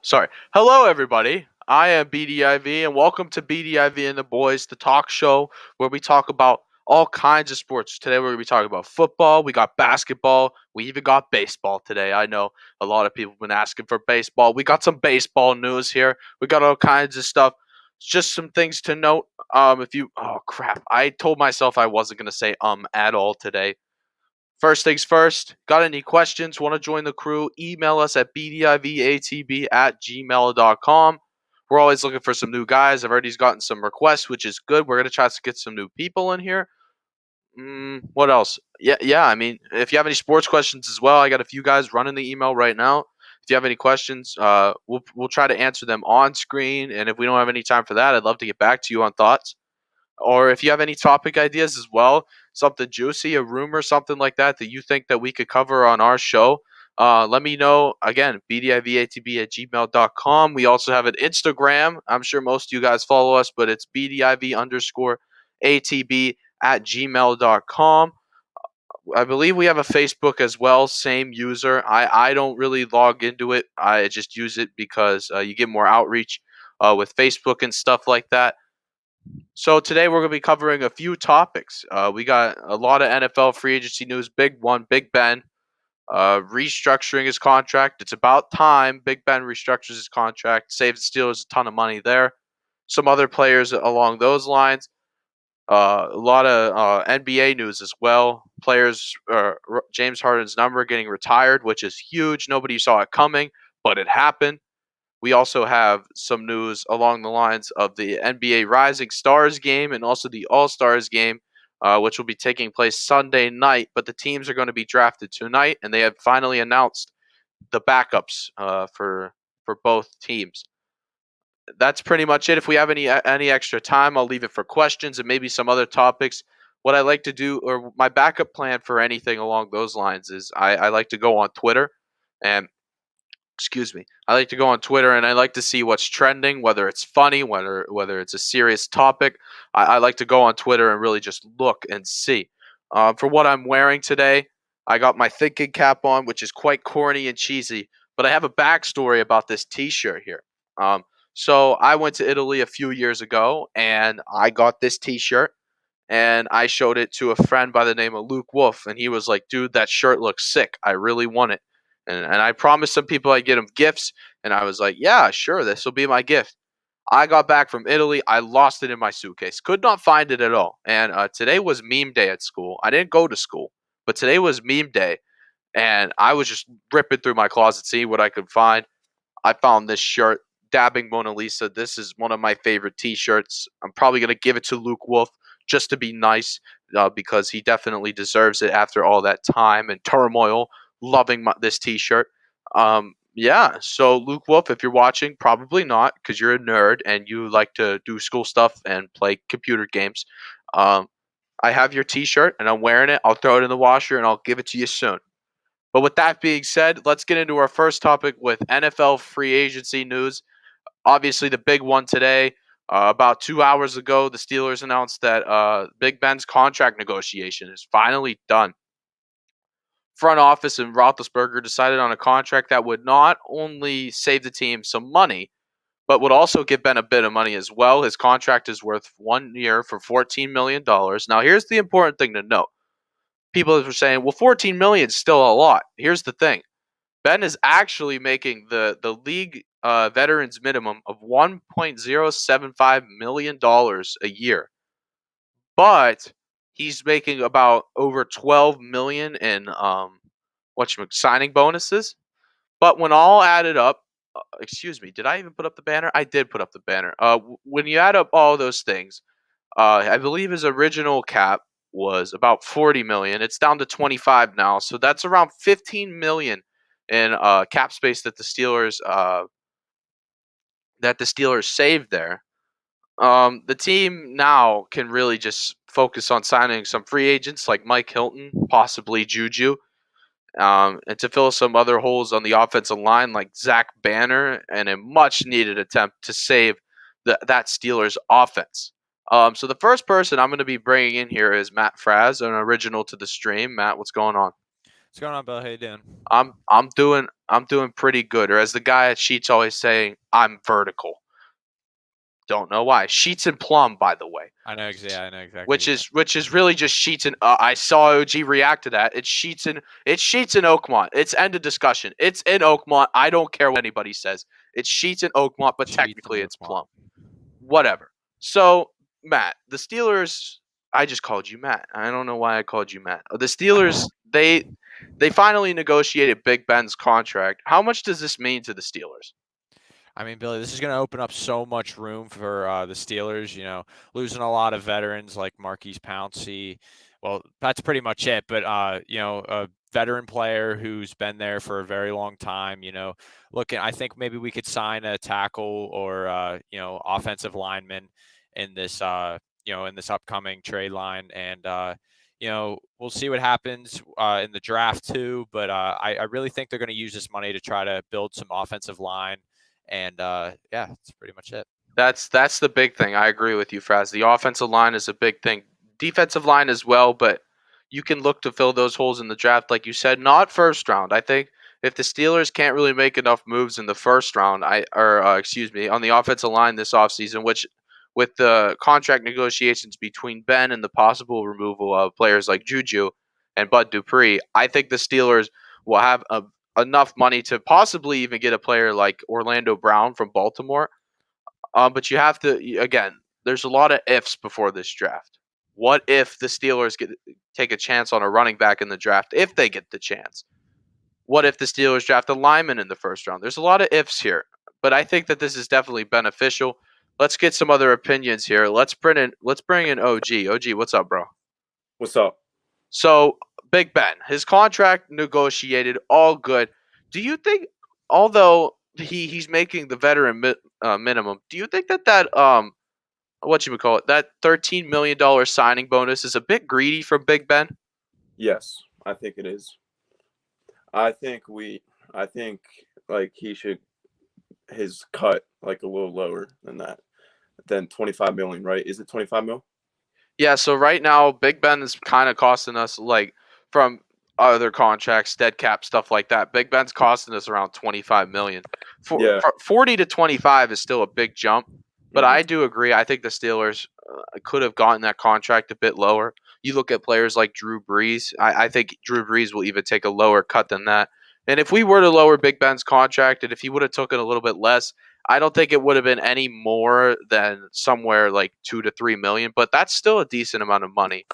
Sorry. Hello, everybody. I am BDIV, and welcome to BDIV and the Boys, the talk show where we talk about all kinds of sports. Today, we're going to be talking about football. We got basketball. We even got baseball today. I know a lot of people have been asking for baseball. We got some baseball news here. We got all kinds of stuff. Just some things to note. Oh crap, I told myself I wasn't going to say at all today. First things first, got any questions? Want to join the crew? Email us at bdivatb@gmail.com. We're always looking for some new guys. I've already gotten some requests, which is good. We're going to try to get some new people in here. What else? Yeah. I mean, if you have any sports questions as well, I got a few guys running the email right now. If you have any questions, we'll try to answer them on screen. And if we don't have any time for that, I'd love to get back to you on thoughts. Or if you have any topic ideas as well, something juicy, a rumor, something like that that you think that we could cover on our show, let me know. Again, bdivatb@gmail.com. We also have an Instagram. I'm sure most of you guys follow us, but it's bdiv_atb@gmail.com. I believe we have a Facebook as well, same user. I don't really log into it. I just use it because you get more outreach with Facebook and stuff like that. So today we're going to be covering a few topics. We got a lot of NFL free agency news. Big one, Big Ben restructuring his contract. It's about time Big Ben restructures his contract, saves the Steelers a ton of money there. Some other players along those lines. A lot of NBA news as well. Players, James Harden's number getting retired, which is huge. Nobody saw it coming, but it happened. We also have some news along the lines of the NBA Rising Stars game and also the All Stars game, which will be taking place Sunday night. But the teams are going to be drafted tonight, and they have finally announced the backups for both teams. That's pretty much it. If we have any extra time, I'll leave it for questions and maybe some other topics. What I like to do, or my backup plan for anything along those lines, is I like to go on Twitter and excuse me. I like to go on Twitter and I like to see what's trending, whether it's funny, whether it's a serious topic. I like to go on Twitter and really just look and see. For what I'm wearing today, I got my thinking cap on, which is quite corny and cheesy, but I have a backstory about this T-shirt here. Um, so I went to Italy a few years ago and I got this T-shirt and I showed it to a friend by the name of Luke Wolf, and he was like, "Dude, that shirt looks sick. I really want it." And I promised some people I'd get them gifts, and I was like, "Yeah, sure, this will be my gift." I got back from Italy. I lost it in my suitcase. Could not find it at all. And today was meme day at school. I didn't go to school, but today was meme day, and I was just ripping through my closet, seeing what I could find. I found this shirt, Dabbing Mona Lisa. This is one of my favorite T-shirts. I'm probably gonna give it to Luke Wolf just to be nice, because he definitely deserves it after all that time and turmoil. Loving this T-shirt. Yeah. So Luke Wolf, if you're watching, probably not, because you're a nerd and you like to do school stuff and play computer games. Um, I have your T-shirt and I'm wearing it. I'll throw it in the washer and I'll give it to you soon. But with that being said, let's get into our first topic with NFL free agency news. Obviously, the big one today. About 2 hours ago, the Steelers announced that Big Ben's contract negotiation is finally done. Front office and Roethlisberger decided on a contract that would not only save the team some money, but would also give Ben a bit of money as well. His contract is worth 1 year for $14 million. Now, here's the important thing to note. People are saying, well, 14 million is still a lot. Here's the thing. Ben is actually making the league veterans minimum of $1.075 million a year, but he's making about over 12 million in signing bonuses. But when all added up, excuse me, did I even put up the banner? I did put up the banner. When you add up all those things, I believe his original cap was about 40 million. It's down to 25 now, so that's around 15 million in cap space that the Steelers saved there. The team now can really just focus on signing some free agents like Mike Hilton, possibly Juju, and to fill some other holes on the offensive line like Zach Banner, and a much needed attempt to save that Steelers offense. So the first person I'm going to be bringing in here is Matt Fraz, an original to the stream. Matt, what's going on? What's going on, Bill? How you doing? I'm doing pretty good. Or as the guy at Sheets always saying, I'm vertical. Don't know why. Sheets and Plum, by the way. Yeah, I know exactly Which what you meant. is really just Sheets and I saw OG react to that. It's Sheets and Oakmont. It's end of discussion. It's in Oakmont. I don't care what anybody says. It's Sheets and Oakmont, but Sheets and technically it's Oakmont. Plum. Whatever. So Matt, the Steelers. I just called you Matt. I don't know why I called you Matt. The Steelers. They finally negotiated Big Ben's contract. How much does this mean to the Steelers? I mean, Billy, this is going to open up so much room for the Steelers. Losing a lot of veterans like Marquise Pouncey. Well, that's pretty much it. But a veteran player who's been there for a very long time. Looking, I think maybe we could sign a tackle or offensive lineman in this in this upcoming trade line, and we'll see what happens in the draft too. But I really think they're going to use this money to try to build some offensive line. And yeah, that's pretty much it. That's the big thing. I agree with you, Fraz. The offensive line is a big thing. Defensive line as well, but you can look to fill those holes in the draft, like you said, not first round. I think if the Steelers can't really make enough moves in the first round, excuse me, on the offensive line this offseason, which with the contract negotiations between Ben and the possible removal of players like Juju and Bud Dupree, I think the Steelers will have enough money to possibly even get a player like Orlando Brown from Baltimore, but you have to again. There's a lot of ifs before this draft. What if the Steelers take a chance on a running back in the draft if they get the chance? What if the Steelers draft a lineman in the first round? There's a lot of ifs here, but I think that this is definitely beneficial. Let's get some other opinions here. Let's bring in OG. OG, what's up, bro? What's up? So Big Ben, his contract negotiated, all good. Do you think, although he's making the veteran minimum, do you think that what you would call it, that $13 million signing bonus is a bit greedy from Big Ben? Yes, I think it is. I think we. I think like he should his cut like a little lower than that, than 25 million. Right? Is it 25 mil? Yeah, so right now Big Ben is kind of costing us like from other contracts, dead cap stuff like that. Big Ben's costing us around 25 million. Yeah. 40 to 25 is still a big jump, but Hmm. I do agree. I think the Steelers could have gotten that contract a bit lower. You look at players like Drew Brees. I think Drew Brees will even take a lower cut than that. And if we were to lower Big Ben's contract, and if he would have taken a little bit less, I don't think it would have been any more than somewhere like 2 to 3 million, but that's still a decent amount of money.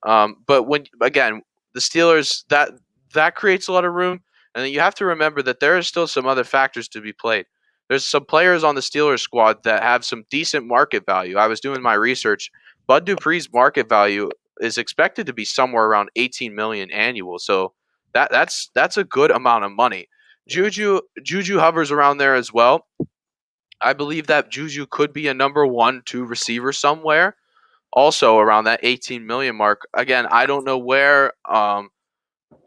Yeah. But when again, the Steelers, that creates a lot of room, and then you have to remember that there are still some other factors to be played. There's some players on the Steelers squad that have some decent market value. I was doing my research. Bud Dupree's market value is expected to be somewhere around 18 million annual. So that's a good amount of money. Yeah. Juju hovers around there as well. I believe that Juju could be a number one, two receiver somewhere, also around that 18 million mark. Again, I don't know where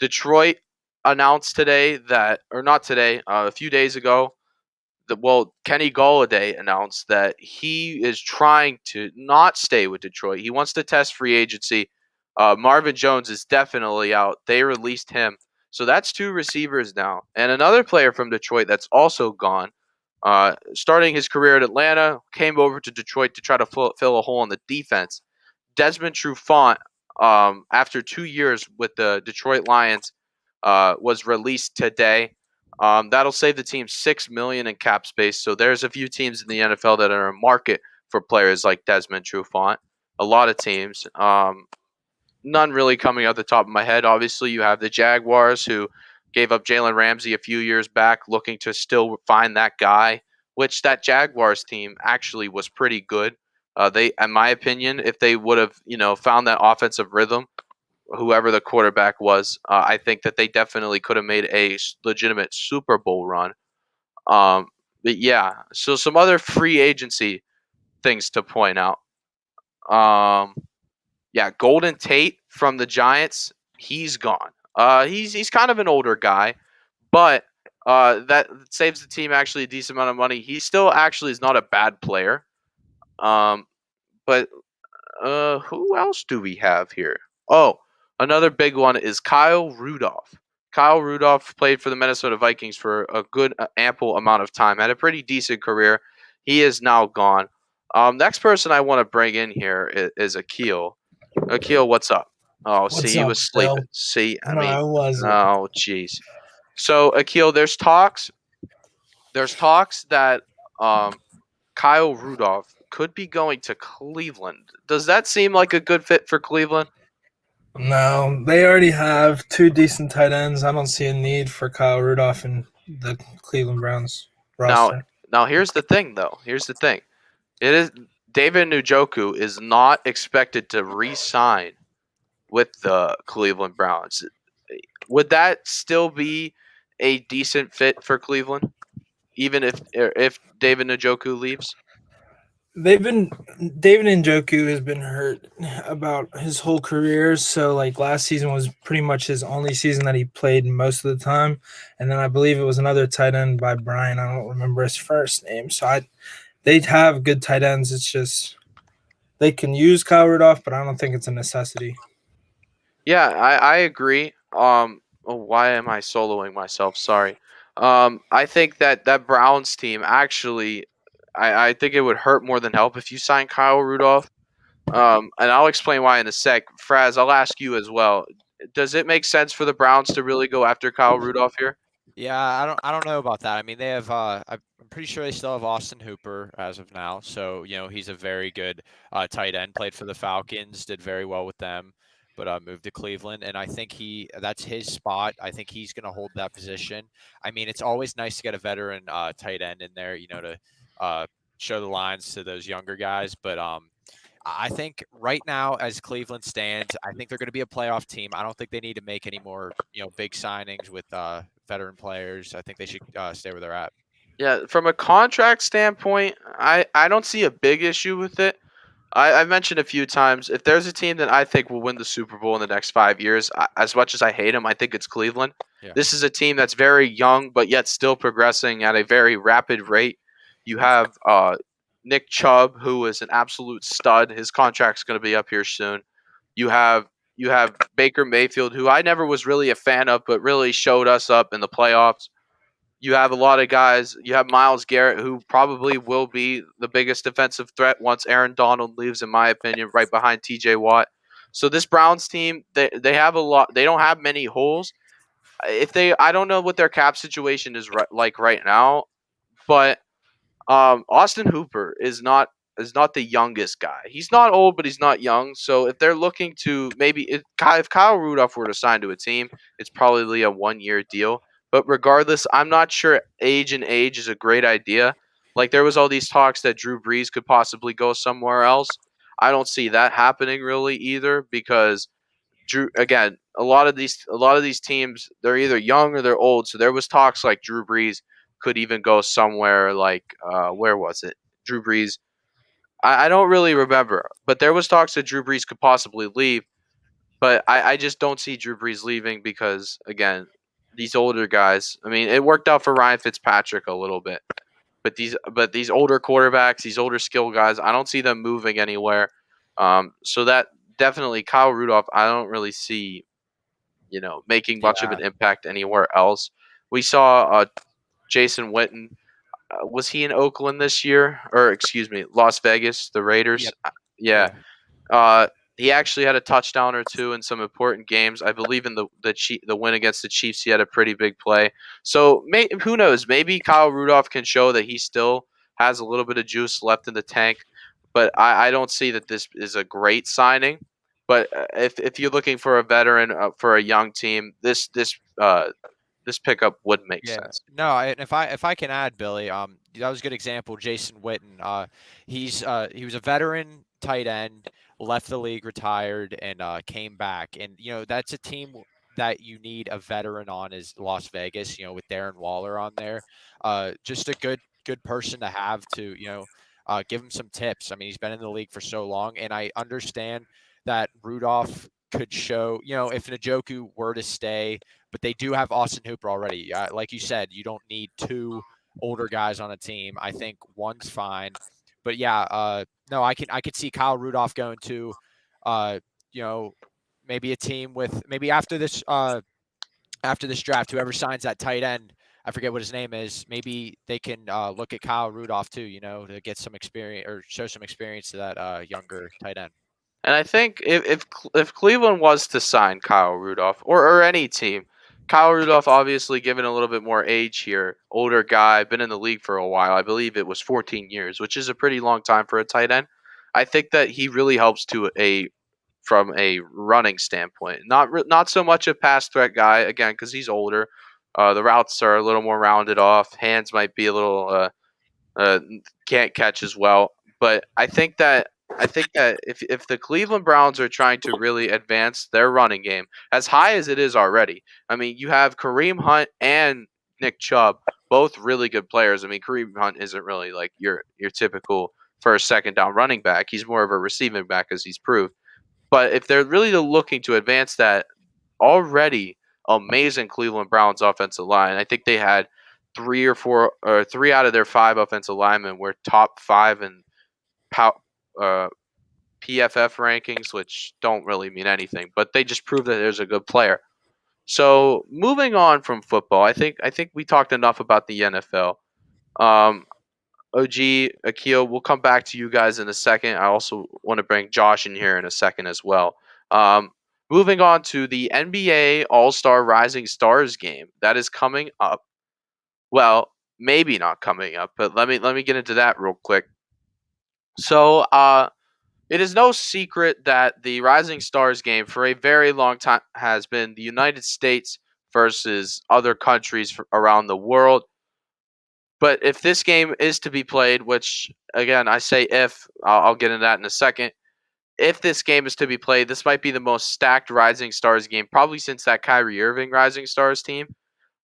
Detroit announced today that, or not today, a few days ago, Kenny Golladay announced that he is trying to not stay with Detroit. He wants to test free agency. Marvin Jones is definitely out. They released him. So that's two receivers now. And another player from Detroit that's also gone, starting his career at Atlanta, came over to Detroit to try to fill a hole in the defense. Desmond Trufant, after 2 years with the Detroit Lions, was released today. That'll save the team 6 million in cap space. So there's a few teams in the NFL that are in market for players like Desmond Trufant. A lot of teams. None really coming out the top of my head. Obviously, you have the Jaguars who gave up Jalen Ramsey a few years back, looking to still find that guy. Which that Jaguars team actually was pretty good. They, in my opinion, if they would have, found that offensive rhythm, whoever the quarterback was, I think that they definitely could have made a legitimate Super Bowl run. But yeah, so some other free agency things to point out. Um, yeah, Golden Tate from the Giants, he's gone. He's kind of an older guy, but that saves the team actually a decent amount of money. He still actually is not a bad player. Um, but who else do we have here? Oh, another big one is Kyle Rudolph. Kyle Rudolph played for the Minnesota Vikings for a good, ample amount of time. Had a pretty decent career. He is now gone. Next person I want to bring in here is Akil. Akil, what's up? Oh, see, What's he up, was sleeping. Bill? See, I No, mean, I wasn't. oh, jeez. So, Akil, there's talks. There's talks that um, Kyle Rudolph could be going to Cleveland. Does that seem like a good fit for Cleveland? No, they already have two decent tight ends. I don't see a need for Kyle Rudolph in the Cleveland Browns Now, roster. now here's the thing, though. Here's the thing. It is David Njoku is not expected to re-sign with the Cleveland Browns. Would that still be a decent fit for Cleveland, even if David Njoku leaves? They've been David Njoku has been hurt about his whole career. So like last season was pretty much his only season that he played most of the time, and then I believe it was another tight end by Brian. I don't remember his first name. They have good tight ends. It's just they can use Kyle Rudolph, but I don't think it's a necessity. Yeah, I agree. Oh, why am I soloing myself? Sorry. I think that Browns team actually, I think it would hurt more than help if you sign Kyle Rudolph. And I'll explain why in a sec. Fraz, I'll ask you as well. Does it make sense for the Browns to really go after Kyle Rudolph here? Yeah, I don't know about that. I mean, they have I'm pretty sure they still have Austin Hooper as of now. So, he's a very good tight end, played for the Falcons, did very well with them, but moved to Cleveland, and I think that's his spot. I think he's going to hold that position. I mean, it's always nice to get a veteran tight end in there, to show the lines to those younger guys, but I think right now, as Cleveland stands, I think they're going to be a playoff team. I don't think they need to make any more, big signings with veteran players. I think they should stay where they're at. Yeah, from a contract standpoint, I don't see a big issue with it. I've mentioned a few times if there's a team that I think will win the Super Bowl in the next 5 years, as much as I hate them, I think it's Cleveland. Yeah. This is a team that's very young, but yet still progressing at a very rapid rate. You have Nick Chubb, who is an absolute stud. His contract's going to be up here soon. You have you have Baker Mayfield, who I never was really a fan of, but really showed us up in the playoffs. You have a lot of guys. You have Miles Garrett, who probably will be the biggest defensive threat once Aaron Donald leaves, in my opinion, right behind TJ Watt. So this Browns team, they have a lot. They don't have many holes. I don't know what their cap situation is like right now, but Austin Hooper is not the youngest guy. He's not old, but he's not young. So if they're looking to if Kyle Rudolph were to sign to a team, it's probably a 1 year deal. But regardless, I'm not sure age is a great idea. Like there was all these talks that Drew Brees could possibly go somewhere else. I don't see that happening really either because Drew again, a lot of these teams they're either young or they're old. So there was talks like Drew Brees could even go somewhere like where was it? Drew Brees. I don't really remember, but there was talks that Drew Brees could possibly leave. But I just don't see Drew Brees leaving because again, these older guys. I mean, it worked out for Ryan Fitzpatrick a little bit, but these older quarterbacks, these older skill guys, I don't see them moving anywhere. So that definitely Kyle Rudolph, I don't really see making much of Yeah. an impact anywhere else. We saw Jason Witten. Was he in Oakland this year, or excuse me, Las Vegas, the Raiders? Yep. Yeah, Yeah. uh, he actually had a touchdown or two in some important games. I believe in the win against the Chiefs, he had a pretty big play. So who knows? Maybe Kyle Rudolph can show that he still has a little bit of juice left in the tank. But I don't see that this is a great signing. But if you're looking for a veteran for a young team, this pickup would make Yeah. sense. No, and if I can add, Billy, that was a good example. Jason Witten, he was a veteran tight end, left the league, retired, and came back. And that's a team that you need a veteran on is Las Vegas. With Darren Waller on there, just a good person to have to give him some tips. I mean, he's been in the league for so long, and I understand that Rudolph could show. If Njoku were to stay, but they do have Austin Hooper already. Like you said, you don't need two older guys on a team. I think one's fine. But yeah, no, I could see Kyle Rudolph going to, uh, you know, maybe a team with maybe after this after this draft, whoever signs that tight end, I forget what his name is. Maybe they can look at Kyle Rudolph too, to get some experience or show some experience to that younger tight end. And I think if Cleveland was to sign Kyle Rudolph or any team, Kyle Rudolph obviously given a little bit more age here, older guy, been in the league for a while. I believe it was 14 years, which is a pretty long time for a tight end. I think that he really helps to a from a running standpoint. Not so much a pass threat guy again because he's older. The routes are a little more rounded off. Hands might be a little uh, can't catch as well. But I think that if the Cleveland Browns are trying to really advance their running game as high as it is already, I mean, you have Kareem Hunt and Nick Chubb, both really good players. I mean, Kareem Hunt isn't really like your typical first, second down running back. He's more of a receiving back as he's proved. But if they're really looking to advance that already amazing Cleveland Browns offensive line, I think they had three out of their five offensive linemen were top five in uh, PFF rankings, which don't really mean anything, but they just prove that there's a good player. So moving on from football, I think we talked enough about the NFL. Um, OG, Akil, we'll come back to you guys in a second. I also want to bring Josh in here in a second as well. Um, moving on to the NBA All Star Rising Stars game that is coming up. Well, maybe not coming up, but let me get into that real quick. So, it is no secret that the Rising Stars game for a very long time has been the United States versus other countries around the world. But if this game is to be played, which again I say if, I'll get into that in a second. If this game is to be played, this might be the most stacked Rising Stars game probably since that Kyrie Irving Rising Stars team.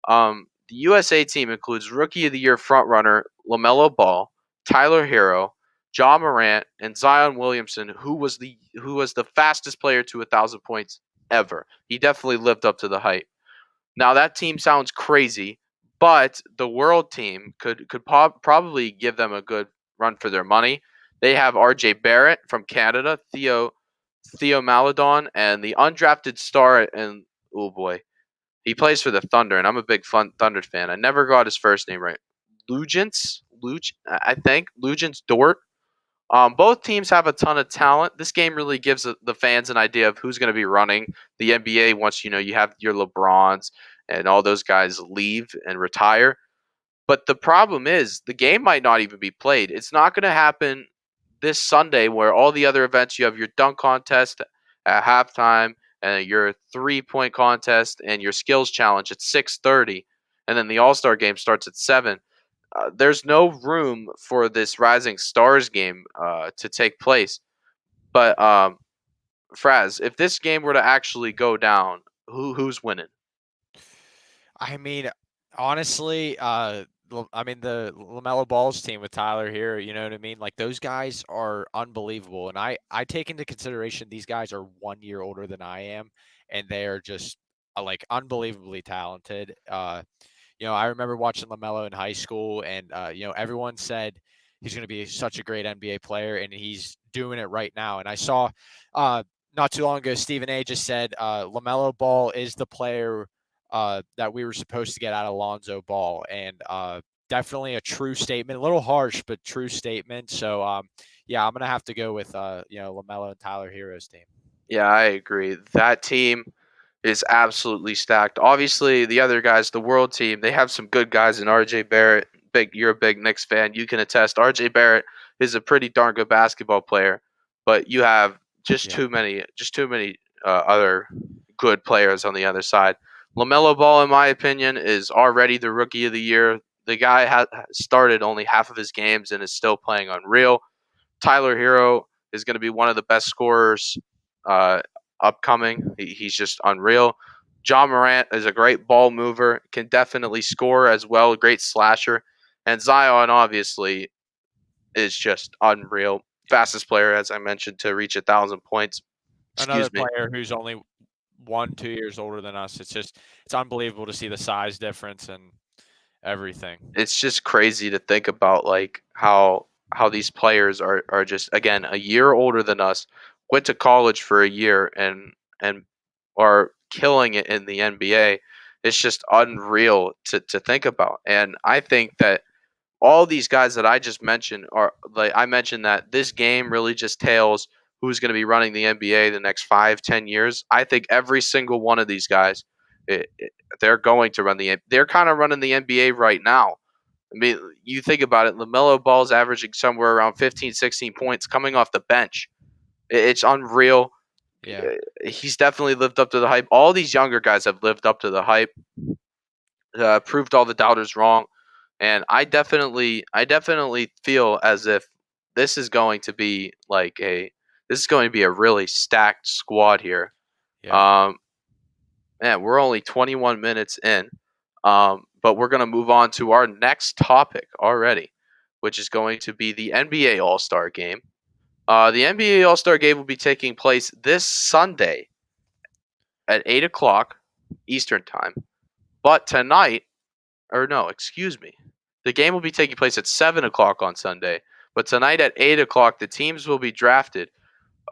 The USA team includes Rookie of the Year frontrunner LaMelo Ball, Tyler Hero, John Morant, and Zion Williamson, who was the fastest player to 1,000 points ever. He definitely lived up to the hype. Now that team sounds crazy, but the world team could probably give them a good run for their money. They have R.J. Barrett from Canada, Theo Maladon, and the undrafted star. And oh boy, he plays for the Thunder, and I'm a big Thunder fan. I never got his first name right. Luge, I think Lugens Dort. Both teams have a ton of talent. This game really gives the fans an idea of who's going to be running the NBA once you have your LeBrons and all those guys leave and retire. But the problem is the game might not even be played. It's not going to happen this Sunday where all the other events you have your dunk contest at halftime and your 3-point contest and your skills challenge at 6:30 and then the All-Star game starts at 7. There's no room for this Rising Stars game to take place. But Fraz, if this game were to actually go down, who's winning? I mean, honestly, I mean the Lamelo Ball's team with Tyler here. You know what I mean? Like those guys are unbelievable, and I take into consideration these guys are 1 year older than I am, and they are just like unbelievably talented. I remember watching LaMelo in high school, and everyone said he's going to be such a great NBA player, and he's doing it right now. And I saw not too long ago, Stephen A. just said LaMelo Ball is the player that we were supposed to get out of Lonzo Ball, and definitely a true statement. A little harsh, but true statement. So yeah, I'm gonna have to go with LaMelo and Tyler Hero's team. Yeah, I agree. That team is absolutely stacked. Obviously, the other guys, the world team, they have some good guys in RJ Barrett. You're a big Knicks fan. You can attest. RJ Barrett is a pretty darn good basketball player, but you have just Yeah. too many other good players on the other side. Lamelo Ball, in my opinion, is already the rookie of the year. The guy has started only half of his games and is still playing unreal. Tyler Hero is going to be one of the best scorers uh, upcoming. He's just unreal. John Morant is a great ball mover, can definitely score as well, a great slasher. And Zion obviously is just unreal. Fastest player, as I mentioned, to reach 1,000 points. Another Excuse me. player who's only 1, 2 years older than us. It's unbelievable to see the size difference and everything. It's just crazy to think about like how these players are just again a year older than us, went to college for a year and are killing it in the NBA. It's just unreal to think about. And I think that all these guys that I just mentioned are like I mentioned that this game really just tells who's going to be running the NBA the next 5-10 years. I think every single one of these guys, they're going to run they're kind of running the NBA right now. I mean, you think about it, LaMelo Ball's averaging somewhere around 15, 16 points coming off the bench. It's unreal. Yeah. He's definitely lived up to the hype. All these younger guys have lived up to the hype, proved all the doubters wrong. And I definitely feel as if this is going to be this is going to be a really stacked squad here. Yeah. Um, Man, we're only 21 minutes in, but we're going to move on to our next topic already, which is going to be the NBA All Star Game. The NBA All Star Game will be taking place this Sunday at 8 o'clock Eastern Time. But tonight, or no, excuse me, the game will be taking place at 7 o'clock on Sunday. But tonight at 8 o'clock, the teams will be drafted.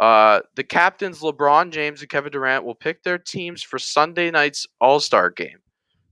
The captains LeBron James and Kevin Durant will pick their teams for Sunday night's All Star Game.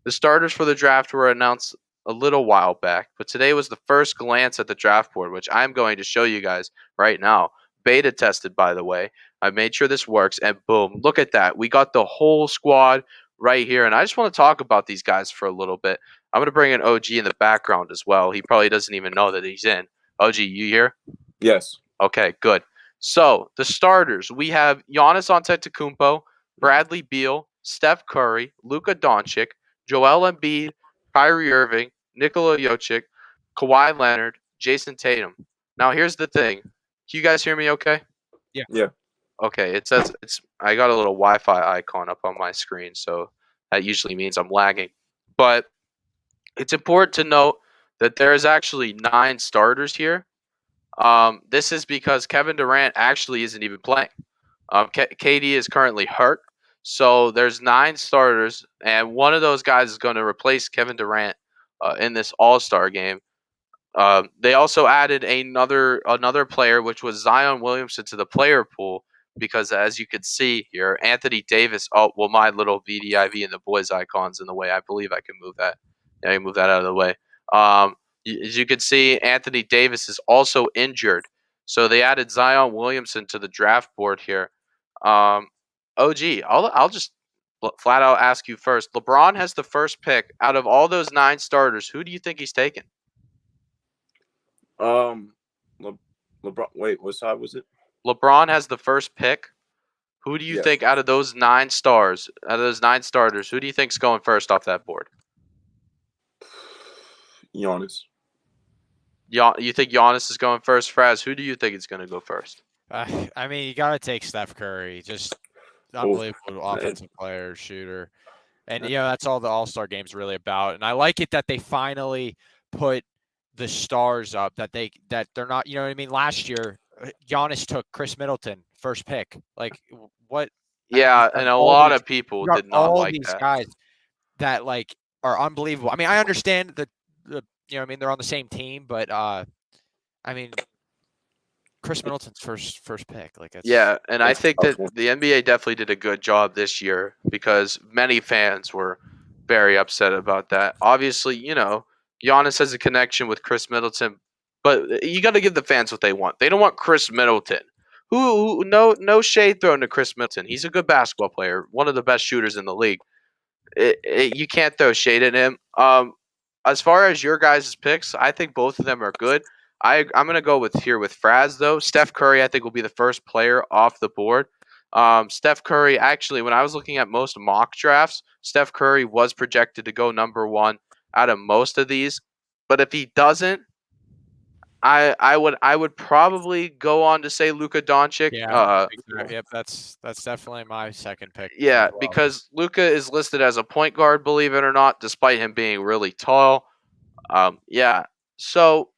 The starters for the draft were announced a little while back, but today was the first glance at the draft board, which I'm going to show you guys right now. Beta tested, by the way. I made sure this works, and boom, look at that. We got the whole squad right here, and I just want to talk about these guys for a little bit. I'm going to bring in OG in the background as well. He probably doesn't even know that he's in. OG, you here? Yes. Okay, good. So the starters, we have Giannis Antetokounmpo, Bradley Beal, Steph Curry, Luka Doncic, Joel Embiid, Kyrie Irving, Nikola Jokic, Kawhi Leonard, Jason Tatum. Now here's the thing. Can you guys hear me okay? Yeah. Okay, it says it's I got a little Wi-Fi icon up on my screen, so that usually means I'm lagging. But it's important to note that there is actually 9 starters here. This is because Kevin Durant actually isn't even playing. KD is currently hurt, so there's 9 starters, and one of those guys is going to replace Kevin Durant in this All Star game. They also added another player, which was Zion Williamson, to the player pool because, as you can see here, Anthony Davis. Oh, well, my little BDIV and the boys icons in the way. I believe I can move that. Yeah, I can move that out of the way. As you can see, Anthony Davis is also injured, so they added Zion Williamson to the draft board here. Um, OG, I'll just flat out ask you first. LeBron has the first pick out of all those 9 starters. Who do you think he's taking? LeBron. Wait, what side was it? LeBron has the first pick. Who do you Yes. think out of those 9 stars, out of those 9 starters, who do you think's going first off that board? Giannis. You think Giannis is going first, Fraz? Who do you think is going to go first? I mean, you got to take Steph Curry. Just unbelievable offensive player, shooter. And, that's all the All-Star game's really about. And I like it that they finally put the stars up, that they're not, you know what I mean? Last year, Giannis took Chris Middleton, first pick. Like, what? I mean, Yeah, and a lot of people did not all like these that. guys that, like, are unbelievable. I mean, I understand that, they're on the same team, but, I mean, Chris Middleton's first pick. Like, Yeah, and I It's a think tough that one. the NBA definitely did a good job this year because many fans were very upset about that. Obviously, Giannis has a connection with Chris Middleton, but you got to give the fans what they want. They don't want Chris Middleton. No shade thrown to Chris Middleton. He's a good basketball player, one of the best shooters in the league. You can't throw shade at him. As far as your guys' picks, I think both of them are good. I'm gonna go with Fraz though. Steph Curry, I think, will be the first player off the board. Steph Curry, actually, when I was looking at most mock drafts, Steph Curry was projected to go number 1 out of most of these. But if he doesn't, I would probably go on to say Luka Doncic. yeah, yep, that's definitely my second pick as Yeah, well. because Luka is listed as a point guard, believe it or not, despite him being really tall. Yeah. So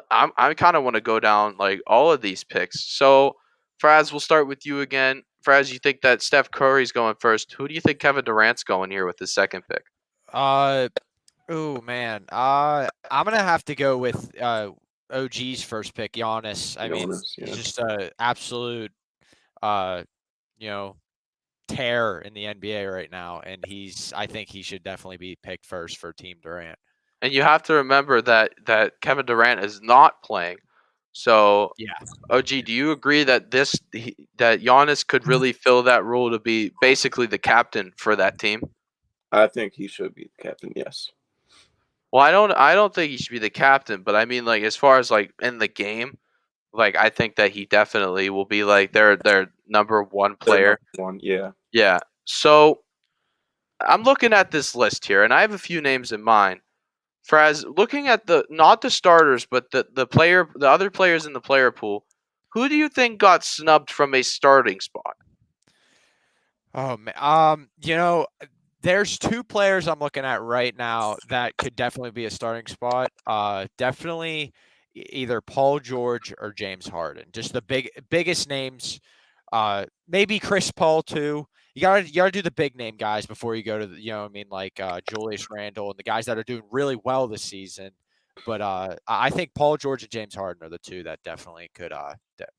I kind of want to go down like all of these picks. So Fraz, we'll start with you again. Fraz, you think that Steph Curry's going first? Who do you think Kevin Durant's going here with his second pick? Oh man, I'm gonna have to go with OG's first pick, Giannis. I mean, Giannis, he's yeah. just a absolute, uh, you know, tear in the NBA right now, and I think he should definitely be picked first for Team Durant. And you have to remember that Kevin Durant is not playing. So, Yeah. OG, do you agree that that Giannis could really fill that role to be basically the captain for that team? I think he should be the captain. Yes. Well, I don't think he should be the captain, but I mean, like, as far as like in the game, like, I think that he definitely will be like their number one They're number player. one. Yeah. Yeah. So I'm looking at this list here, and I have a few names in mind. Fraz, looking at the not the starters, but the other players in the player pool, who do you think got snubbed from a starting spot? Oh man. There's two players I'm looking at right now that could definitely be a starting spot. Definitely either Paul George or James Harden. Just the biggest names. Maybe Chris Paul too. You gotta do the big name guys before you go to like Julius Randle and the guys that are doing really well this season. But I think Paul George and James Harden are the two that definitely could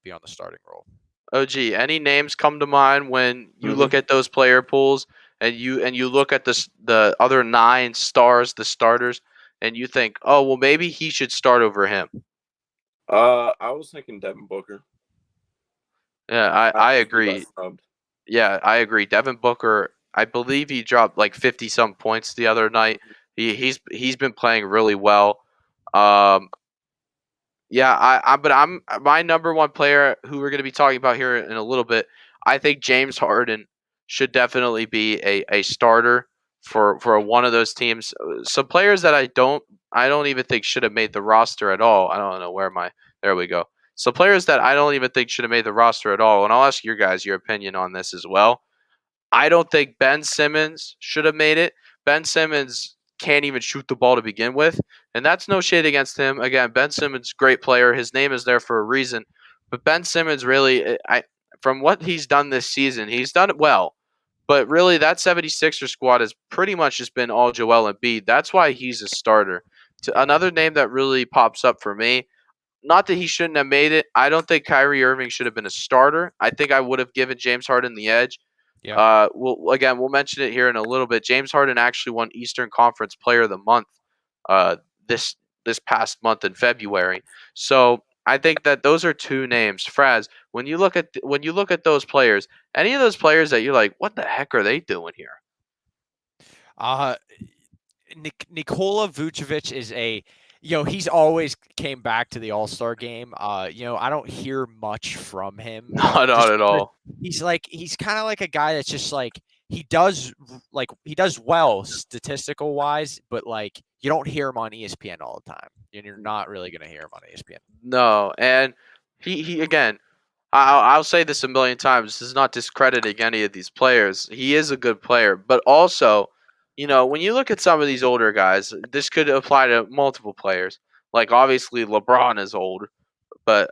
be on the starting role. OG, any names come to mind when you hmm look at those player pools and you look at the other nine stars, the starters, and you think, oh well, maybe he should start over him. I was thinking Devin Booker. Yeah, I I think he got agree. snubbed. Yeah, I agree. Devin Booker, I believe he dropped like 50 some points the other night. He's been playing really well. Um, Yeah, but I'm my number one player who we're going to be talking about here in a little bit. I think James Harden should definitely be a starter for one of those teams. Some players that I don't even think should have made the roster at all. I don't know where my there we go. Some players that I don't even think should have made the roster at all. And I'll ask your guys your opinion on this as well. I don't think Ben Simmons should have made it. Ben Simmons can't even shoot the ball to begin with, and that's no shade against him. Again, Ben Simmons, great player. His name is there for a reason. But Ben Simmons really, from what he's done this season, he's done it well. But really, that 76er squad has pretty much just been all Joel Embiid. That's why he's a starter. Yeah. Another name that really pops up for me, not that he shouldn't have made it. I don't think Kyrie Irving should have been a starter. I think I would have given James Harden the edge. Yeah. We'll mention it here in a little bit. James Harden actually won Eastern Conference Player of the Month, uh, this this past month in February. So I think that those are two names. Fraz, when you look at those players, any of those players that you're like, what the heck are they doing here? Uh, Nikola Vucevic is he's always came back to the All-Star game. I don't hear much from him Not just at because all. he's kind of like a guy that's just like he does well statistical wise, but like you don't hear him on ESPN all the time, and you're not really gonna hear him on ESPN. No, and he again. I'll say this a million times. This is not discrediting any of these players. He is a good player, but also, when you look at some of these older guys, this could apply to multiple players. Like obviously LeBron is old, but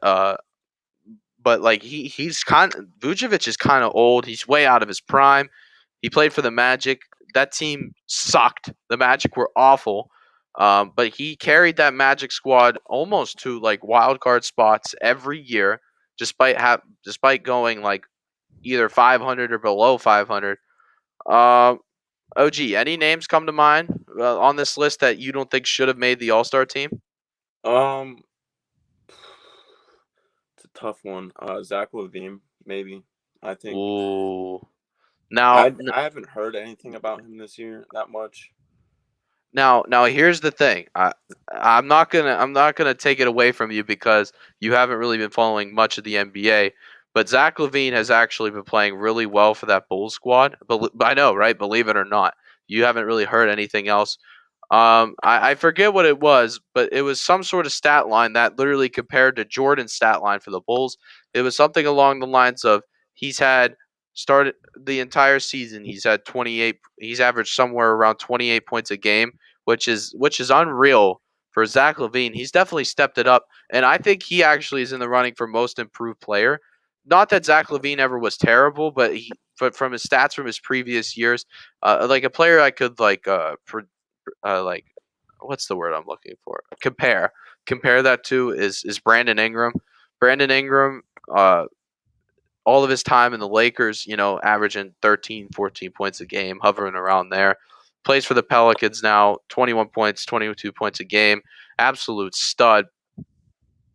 like he's kind of Vucevic is kind of old. He's way out of his prime. He played for the Magic. That team sucked. The Magic were awful. But he carried that Magic squad almost to like wild card spots every year, despite going like either 500 or below 500. OG, any names come to mind on this list that you don't think should have made the All Star team? Um, it's a tough one. Zach LaVine, maybe. I think Ooh. Now, I haven't heard anything about him this year that much. Now, here's the thing. I'm not gonna take it away from you because you haven't really been following much of the NBA. But Zach LaVine has actually been playing really well for that Bulls squad. But I know, right? Believe it or not, you haven't really heard anything else. I forget what it was, but it was some sort of stat line that literally compared to Jordan's stat line for the Bulls. It was something along the lines of he's had started the entire season. He's had 28. He's averaged somewhere around 28 points a game, which is unreal for Zach LaVine. He's definitely stepped it up, and I think he actually is in the running for most improved player. Not that Zach LaVine ever was terrible, but from his stats from his previous years, like a player I could like what's the word I'm looking for? Compare that to is Brandon Ingram. Brandon Ingram, uh, all of his time in the Lakers, averaging 13, 14 points a game, hovering around there. Plays for the Pelicans now, 21 points, 22 points a game. Absolute stud.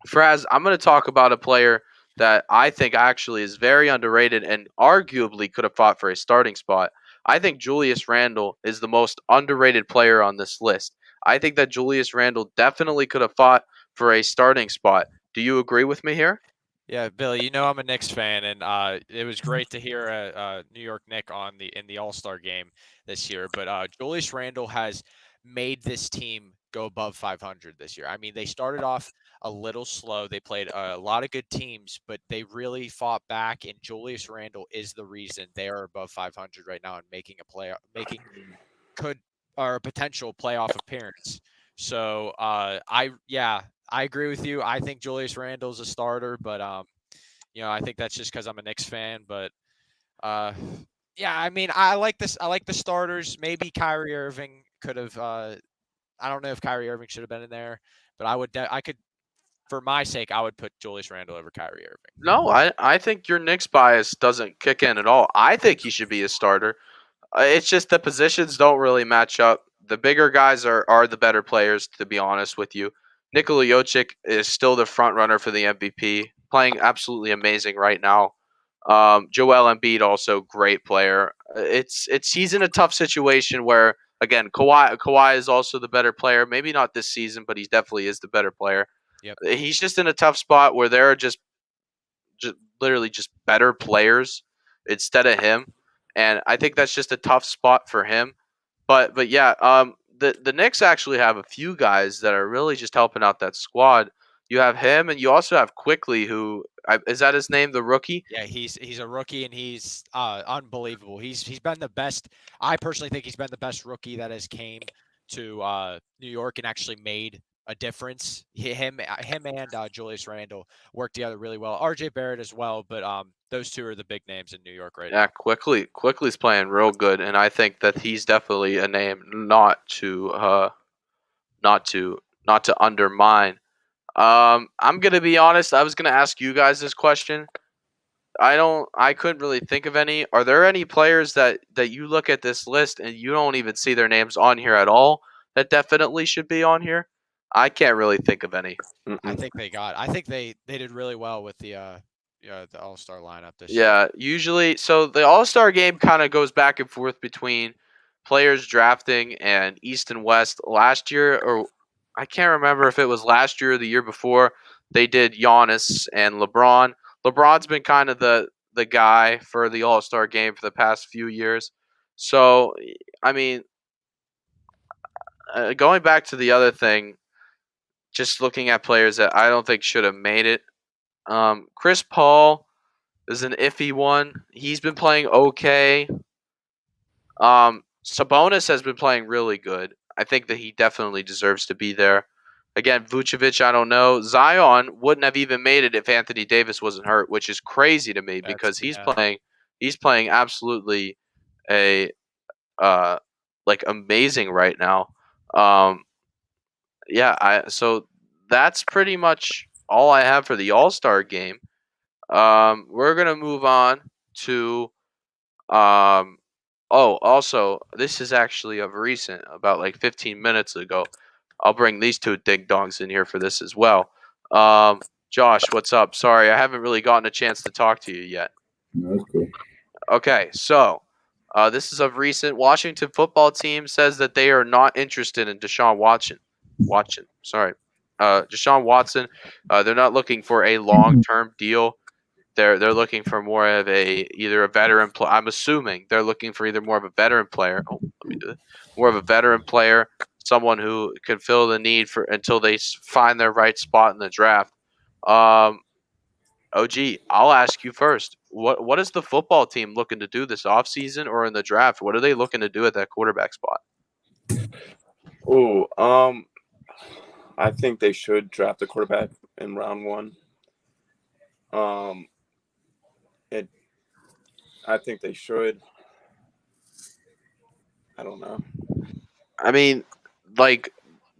Fraz, I'm going to talk about a player that I think actually is very underrated and arguably could have fought for a starting spot. I think Julius Randle is the most underrated player on this list. I think that Julius Randle definitely could have fought for a starting spot. Do you agree with me here? Yeah, Billy, I'm a Knicks fan, and it was great to hear a New York Knick in the All-Star game this year. But Julius Randle has made this team go above 500 this year. I mean, they started off a little slow. They played a lot of good teams, but they really fought back. And Julius Randle is the reason they are above 500 right now and could or a potential playoff appearance. So I agree with you. I think Julius Randle's a starter, but I think that's just because I'm a Knicks fan. But yeah, I mean, I like this. I like the starters. Maybe Kyrie Irving could have. I don't know if Kyrie Irving should have been in there, but I could, for my sake, I would put Julius Randle over Kyrie Irving. No, I think your Knicks bias doesn't kick in at all. I think he should be a starter. It's just the positions don't really match up. The bigger guys are the better players, to be honest with you. Nikola Jokic is still the front runner for the MVP, playing absolutely amazing right now. Joel Embiid also great player. It's he's in a tough situation where again Kawhi is also the better player. Maybe not this season, but he definitely is the better player. Yep. He's just in a tough spot where there are just literally just better players instead of him, and I think that's just a tough spot for him. But yeah, the Knicks actually have a few guys that are really just helping out that squad. You have him, and you also have Quickly, who is that his name, the rookie? Yeah, he's a rookie and he's unbelievable. He's been the best. I personally think he's been the best rookie that has came to New York and actually made a difference. Him and Julius Randle work together really well. RJ Barrett as well, but those two are the big names in New York right Yeah, now. Quickly's playing real good, and I think that he's definitely a name not to not to undermine. I'm gonna be honest. I was gonna ask you guys this question. I couldn't really think of any. Are there any players that you look at this list and you don't even see their names on here at all that definitely should be on here? I can't really think of any. Mm-mm. I think they did really well with the All-Star lineup this year. Yeah, usually so the All-Star game kind of goes back and forth between players drafting and East and West. Last year, or I can't remember if it was last year or the year before, they did Giannis and LeBron. LeBron's been kind of the guy for the All-Star game for the past few years. So, I mean, going back to the other thing, just looking at players that I don't think should have made it. Chris Paul is an iffy one. He's been playing okay. Sabonis has been playing really good. I think that he definitely deserves to be there. Again, Vucevic, I don't know. Zion wouldn't have even made it if Anthony Davis wasn't hurt, which is crazy to me That's because yeah. he's playing absolutely a uh like amazing right now. Um yeah, I so that's pretty much all I have for the All-Star game. We're going to move on to um oh, also, this is actually of recent, about like 15 minutes ago. I'll bring these two ding dongs in here for this as well. Josh, what's up? Sorry, I haven't really gotten a chance to talk to you yet. No, that's cool. Okay, so this is of recent. Washington football team says that they are not interested in Deshaun Watson. Sorry, Deshaun Watson. They're not looking for a long-term deal. They're looking for more of either a veteran. I'm assuming they're looking for either more of a veteran player. Oh, let me do it. More of a veteran player, someone who can fill the need for until they find their right spot in the draft. Um, OG, I'll ask you first. What is the football team looking to do this offseason or in the draft? What are they looking to do at that quarterback spot? Oh, I think they should draft a quarterback in round one. It. I think they should. I don't know. I mean, like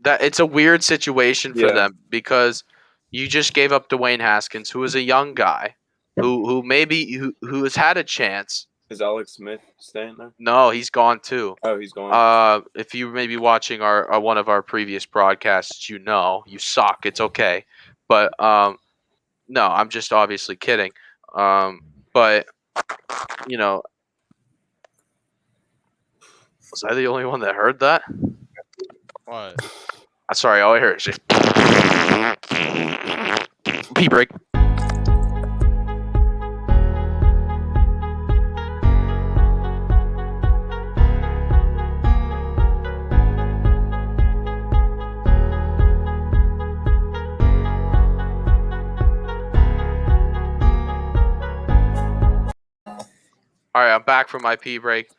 that. It's a weird situation for Yeah. them because you just gave up Dwayne Haskins, who is a young guy. who has had a chance. Is Alex Smith staying there? No, he's gone too. Oh, he's gone. If you may be watching our one of our previous broadcasts, you suck. It's okay, but no, I'm just obviously kidding. But was I the only one that heard that? What? Sorry, all I heard is just pee break. All right, I'm back from my pee break.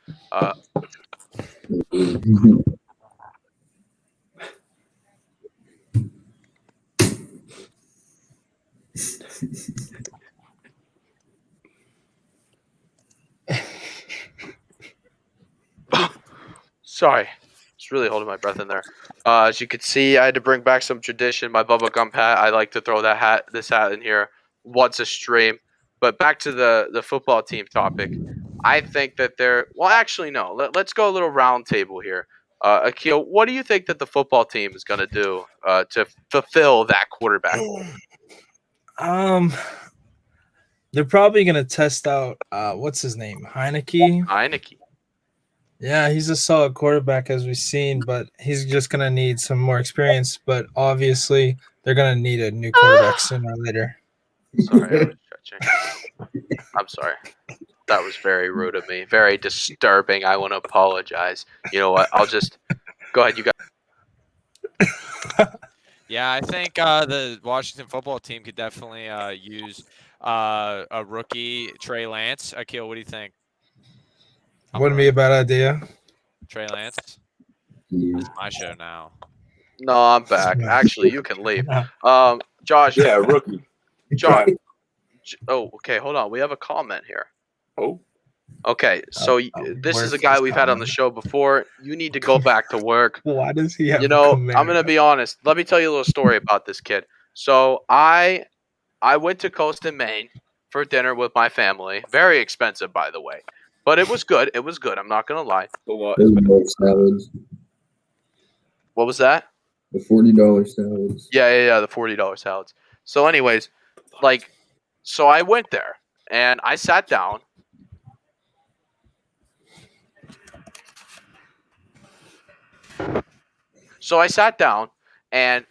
Sorry, just really holding my breath in there. As you can see, I had to bring back some tradition. My bubblegum hat. I like to throw this hat in here once a stream. But back to the football team topic. I think that they're well. Actually, no. Let's go a little round table here. Akil, what do you think that the football team is going to do to fulfill that quarterback role? They're probably gonna test out what's his name, Heineke. Heineke. Yeah, he's a solid quarterback as we've seen, but he's just gonna need some more experience. But obviously, they're gonna need a new quarterback sooner or later. Sorry, I was stretching. I'm sorry. That was very rude of me. Very disturbing. I want to apologize. You know what? I'll just go ahead. You guys. Yeah, I think the Washington football team could definitely use a rookie, Trey Lance. Akil, what do you think? Wouldn't be a bad idea. Trey Lance? Yeah. It's my show now. No, I'm back. Actually, you can leave. Josh. Yeah, rookie. Josh. Oh, okay. Hold on. We have a comment here. Oh. Okay, so this is a guy we've had on the show before. You need to go back to work. Why does he have? I'm gonna be honest. Let me tell you a little story about this kid. So I went to Coastal, Maine for dinner with my family. Very expensive, by the way, but it was good. It was good. I'm not gonna lie. Those are salads. What was that? The $40 salads. Yeah. The $40 salads. So, anyways, so I went there and I sat down. So I sat down and,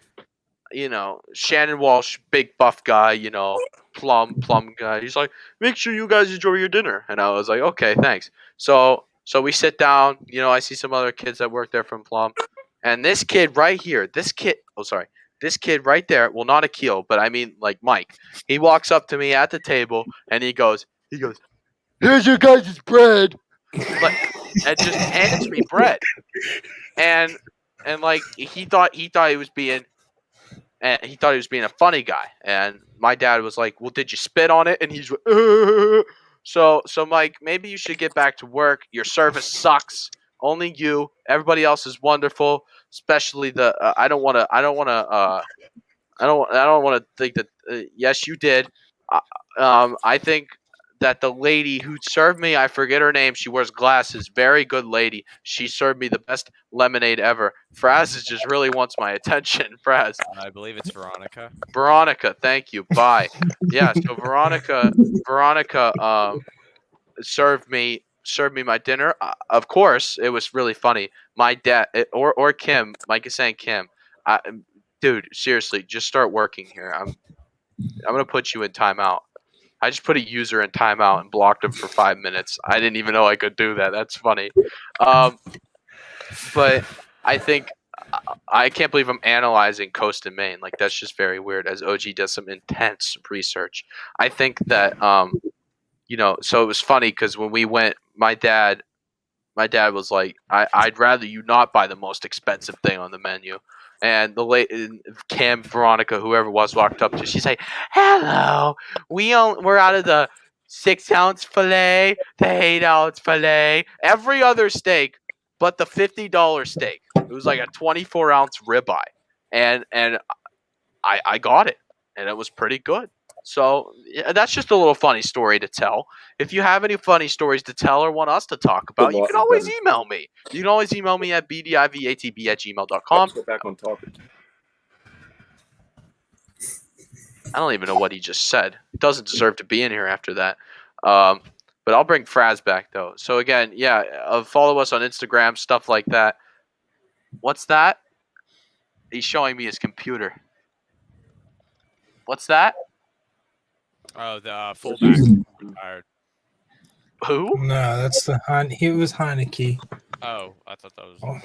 Shannon Walsh, big buff guy, plum guy. He's like, make sure you guys enjoy your dinner. And I was like, okay, thanks. So we sit down, I see some other kids that work there from Plum. And this kid right here, this kid right there, well, not Akil, but I mean like Mike. He walks up to me at the table and he goes, here's your guys' bread. And just hands me bread. And like he thought he was being a funny guy, and my dad was like, "Well, did you spit on it?" And he's like, so Mike, maybe you should get back to work. Your service sucks. Only you. Everybody else is wonderful, especially the. I don't want to think that. Yes, you did. I think that the lady who served me, I forget her name. She wears glasses. Very good lady. She served me the best lemonade ever. Fraz just really wants my attention. Fraz. I believe it's Veronica. Veronica, thank you. Bye. Yeah. So Veronica, served me my dinner. Of course, it was really funny. My dad or Kim. Mike is saying Kim. Dude, seriously, just start working here. I'm gonna put you in timeout. I just put a user in timeout and blocked him for 5 minutes. I didn't even know I could do that. That's funny. But I think I can't believe I'm analyzing Coast and Maine. Like, that's just very weird. As OG does some intense research, I think that So it was funny because when we went, my dad was like, I'd rather you not buy the most expensive thing on the menu. And Cam, Veronica, whoever was, walked up to her. She's like, hello, we're out of the 6-ounce filet, the 8-ounce filet, every other steak but the $50 steak. It was like a 24-ounce ribeye. And I got it, and it was pretty good. So that's just a little funny story to tell. If you have any funny stories to tell or want us to talk about, you lot can is always better. email me. You can always email me at bdivatb@gmail.com. Let's get back on topic. I don't even know what he just said. He doesn't deserve to be in here after that. Um, but I'll bring Fraz back though. So again, yeah, follow us on Instagram, stuff like that. What's that? He's showing me his computer. What's that? Oh, the fullback retired. Who? No, that's he was Heineke. Oh, I thought that was Oh. the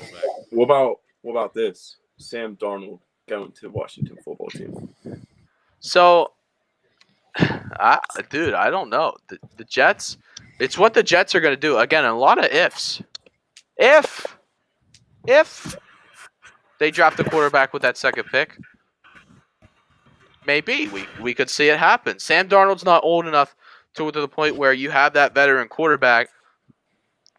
fullback. What about this? Sam Darnold going to Washington football team. So, dude, I don't know. The Jets. It's what the Jets are going to do. Again, a lot of ifs. If they draft a quarterback with that second pick, maybe we could see it happen. Sam Darnold's not old enough to the point where you have that veteran quarterback.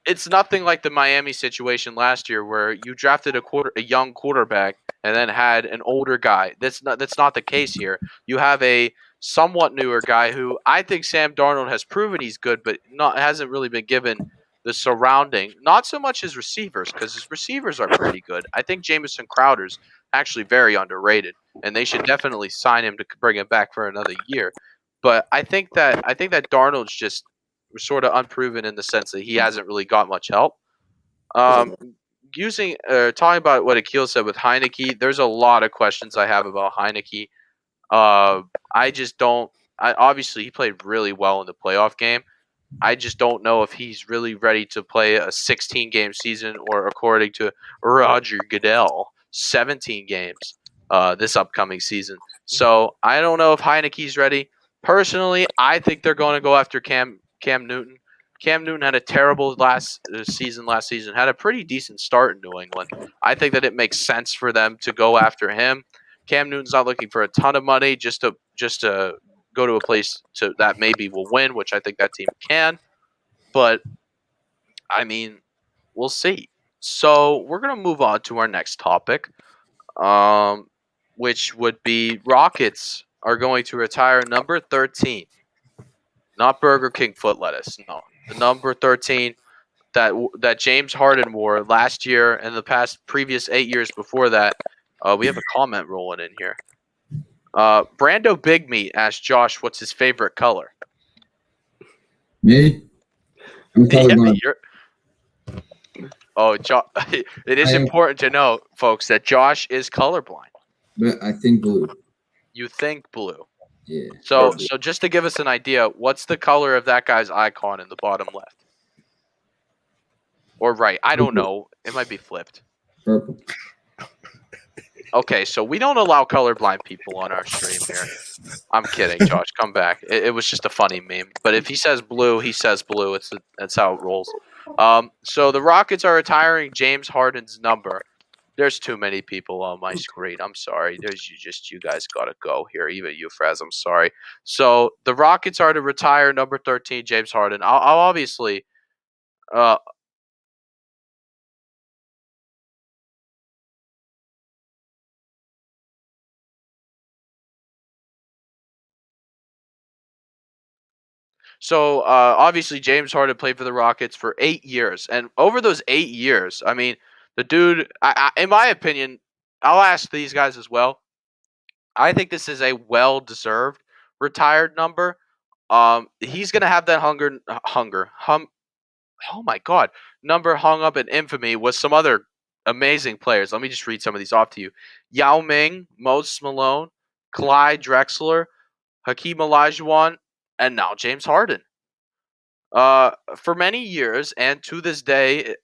It's nothing like the Miami situation last year where you drafted a young quarterback and then had an older guy. That's not the case here. You have a somewhat newer guy who I think Sam Darnold has proven he's good, but hasn't really been given the surrounding. Not so much his receivers, because his receivers are pretty good. I think Jamison Crowder's actually very underrated, and they should definitely sign him to bring him back for another year. But I think that Darnold's just sort of unproven in the sense that he hasn't really got much help. Um, talking about what Akil said with Heineke, there's a lot of questions I have about Heineke. I just don't. Obviously he played really well in the playoff game. I just don't know if he's really ready to play a 16 game season or, according to Roger Goodell, 17 games this upcoming season. So I don't know if Heineke's ready. Personally, I think they're going to go after Cam Newton. Cam Newton had a terrible last season. Had a pretty decent start in New England. I think that it makes sense for them to go after him. Cam Newton's not looking for a ton of money just to go to a place that maybe will win, which I think that team can. But I mean, we'll see. So we're gonna move on to our next topic, um, which would be Rockets are going to retire number 13, not Burger King foot lettuce. No, the number 13 that James Harden wore last year and the previous 8 years before that. We have a comment rolling in here. Brando Big Meat asked Josh, "What's his favorite color?" Me? I'm Yeah, colorblind. it is important to know, folks, that Josh is colorblind. But I think blue. You think blue. Yeah. So just to give us an idea, what's the color of that guy's icon in the bottom left? Or right? I don't know. It might be flipped. Purple. Okay, so we don't allow colorblind people on our stream here. I'm kidding, Josh. Come back. It was just a funny meme. But if he says blue, he says blue. That's how it rolls. So the Rockets are retiring James Harden's number. There's too many people on my screen. I'm sorry. You guys gotta go here. Even you, Fraz. I'm sorry. So the Rockets are to retire number 13, James Harden. I'll obviously. Obviously James Harden played for the Rockets for 8 years, and over those 8 years, I mean, the dude. In my opinion, I'll ask these guys as well. I think this is a well-deserved retired number. He's gonna have that oh my god, number hung up in infamy with some other amazing players. Let me just read some of these off to you: Yao Ming, Moses Malone, Clyde Drexler, Hakeem Olajuwon, and now James Harden. For many years and to this day,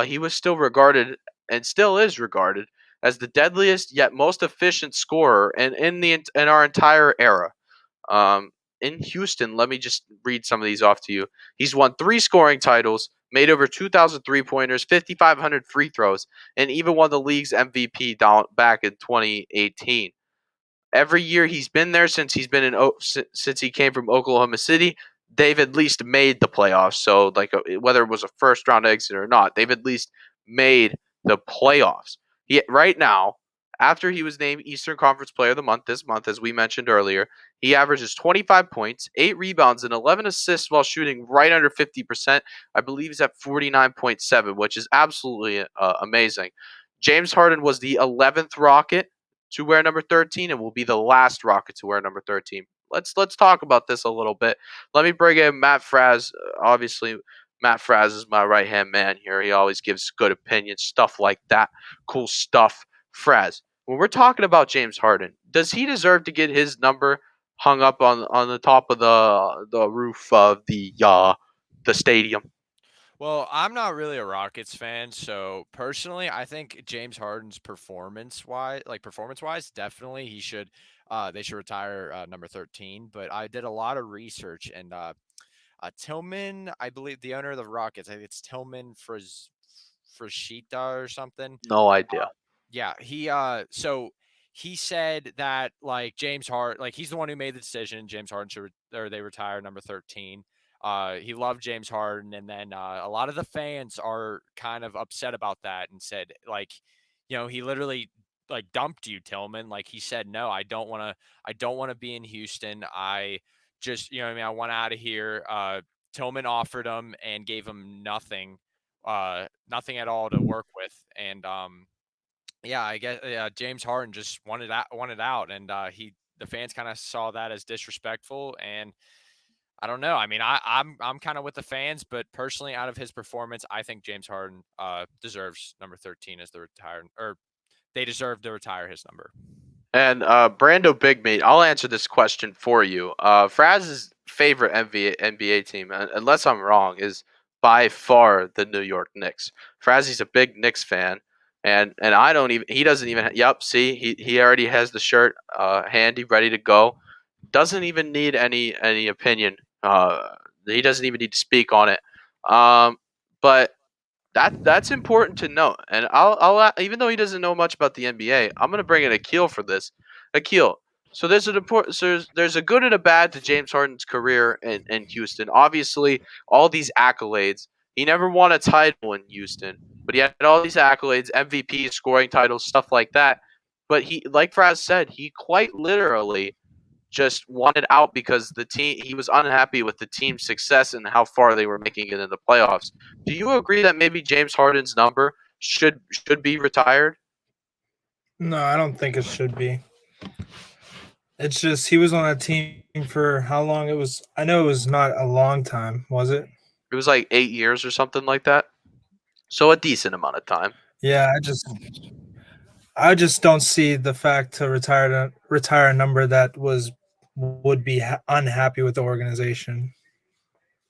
he was still regarded and still is regarded as the deadliest yet most efficient scorer in our entire era. Um, in Houston, let me just read some of these off to you. He's won 3 scoring titles, made over 2,000 3-pointers, 5,500 free throws, and even won the league's MVP down back in 2018. Every year he's been there since he came from Oklahoma City, they've at least made the playoffs. So whether it was a first round exit or not, they've at least made the playoffs. Right now, After he was named Eastern Conference Player of the Month this month, as we mentioned earlier, he averages 25 points, 8 rebounds, and 11 assists while shooting right under 50%. I believe he's at 49.7, which is absolutely amazing. James Harden was the 11th Rocket to wear number 13 and will be the last Rocket to wear number 13. Let's talk about this a little bit. Let me bring in Matt Fraz. Obviously, Matt Fraz is my right-hand man here. He always gives good opinions, stuff like that. Cool stuff. Fraz, when we're talking about James Harden, does he deserve to get his number hung up on the top of the roof of the stadium? Well, I'm not really a Rockets fan, so personally, I think James Harden's performance wise, definitely they should retire number 13. But I did a lot of research, and Tillman, I believe the owner of the Rockets, I think it's Tillman Frashita or something. No idea. Yeah, so he said that like James Harden, like he's the one who made the decision. James Harden or they retire number 13. He loved James Harden, and then a lot of the fans are kind of upset about that and said like, he literally like dumped you, Tillman. Like he said, no, I don't want to be in Houston. I just, I mean, I want out of here. Tillman offered him and gave him nothing at all to work with, and yeah, I guess James Harden just wanted out, and the fans kind of saw that as disrespectful, and I don't know. I mean, I'm kind of with the fans, but personally, out of his performance, I think James Harden deserves number 13 as the retired, or they deserve to retire his number. And Brando Big Meat, I'll answer this question for you. Fraz's favorite NBA team, unless I'm wrong, is by far the New York Knicks. Frazzy's a big Knicks fan, and I don't even. He doesn't even. Yep, see, he already has the shirt handy, ready to go. Doesn't even need any opinion. He doesn't even need to speak on it. But that's important to note. And I'll even though he doesn't know much about the NBA, I'm gonna bring in Akil for this. Akil, so there's a good and a bad to James Harden's career in Houston. Obviously, all these accolades. He never won a title in Houston, but he had all these accolades, MVP, scoring titles, stuff like that. But he, like Fraz said, he quite literally just wanted out because the team he was unhappy with the team's success and how far they were making it in the playoffs. Do you agree that maybe James Harden's number should be retired? No, I don't think it should be. It's just he was on that team for how long? It was. I know it was not a long time, was it? It was like 8 years or something like that. So a decent amount of time. Yeah, I just don't see the fact to retire a number that would be unhappy with the organization.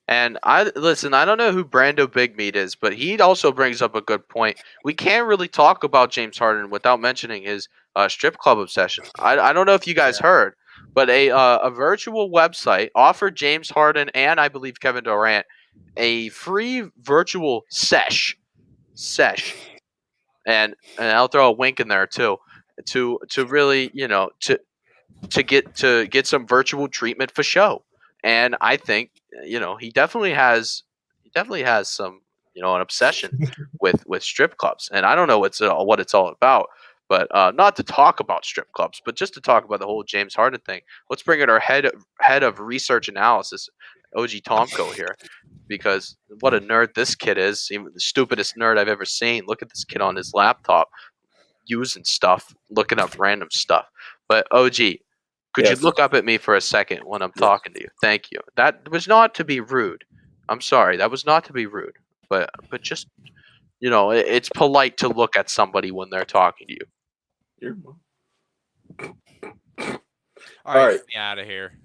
And I don't know who Brando Big Meat is, but he also brings up a good point. We can't really talk about James Harden without mentioning his strip club obsession. I don't know if you guys heard, but a virtual website offered James Harden and I believe Kevin Durant a free virtual sesh, and I'll throw a wink in there too, to really to get some virtual treatment for show. And I think he definitely has some an obsession with strip clubs. And I don't know what it's all about. But not to talk about strip clubs, but just to talk about the whole James Harden thing. Let's bring in our head of research analysis, OG Tomko here, because what a nerd this kid is. Even the stupidest nerd I've ever seen. Look at this kid on his laptop using stuff, looking up random stuff. But OG, could you Yes. look up at me for a second when I'm Yes. talking to you? Thank you. That was not to be rude. I'm sorry. That was not to be rude. But just it's polite to look at somebody when they're talking to you. You're- All right, right. get me out of here.